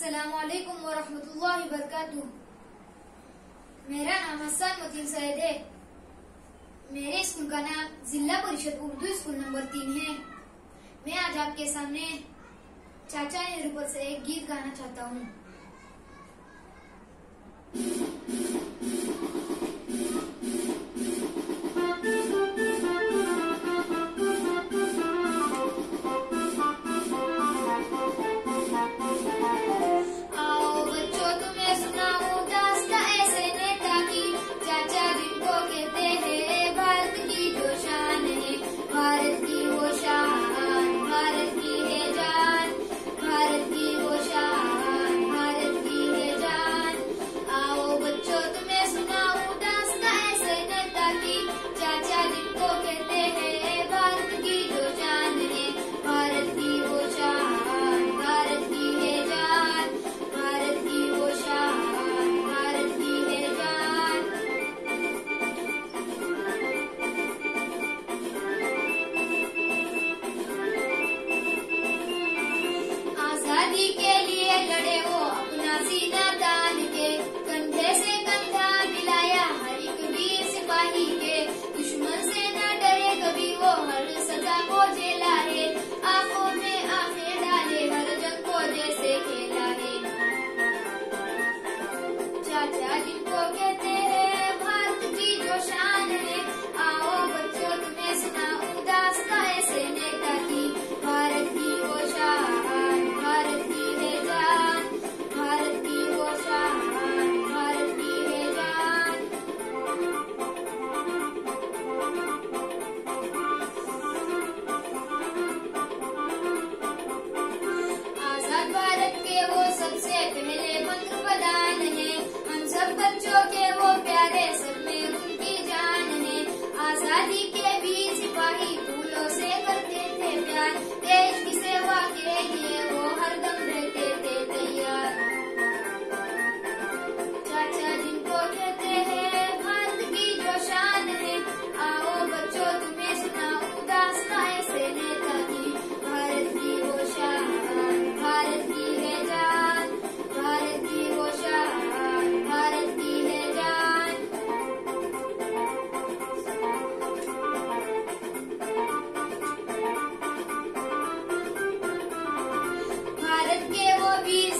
अस्सलामुअलैकुम वरहमतुल्लाहि वबरकातुह। मेरा नाम हसन मतीन सैयद है। मेरे स्कूल का नाम जिला परिषद उर्दू स्कूल नंबर 3 है। मैं आज आपके सामने चाचा नेहरू पर से एक गीत गाना चाहता हूँ। आजादी के लिए लड़े वो अपना सीना तान के, कंधे से कंधा मिलाया हर एक वीर सिपाही के। दुश्मन से न डरे कभी वो हर सजा को झेला है, आंखों में आंखें डाले हर जंग को जैसे खेला है। चाचा जिनको कहते हैं भारत की जो शान है, आओ बच्चों तुम्हें सुनाऊं दास्तां ऐसे नेता की। भारत की वो शान, भारत की है जान, भारत की वो शान, भारत की है जान। आजाद भारत के वो सबसे पहले मंत्र प्रधान है, हम सब बच्चों के वो प्यारे सब में उनकी जान है। आजादी के वीर सिपाही फूलों से करते थे प्यार, देश की सेवा के लिए वो हरदम रहते थे तैयार। चाचा जिनको कहते हैं भारत की जो शान है, आओ बच्चों तुम्हें सुनाऊं दास्तां ऐसे नेता की। भारत की वो शान, भारत की है जान, भारत की वो शान, भारत की है जान। भारत के वो वीर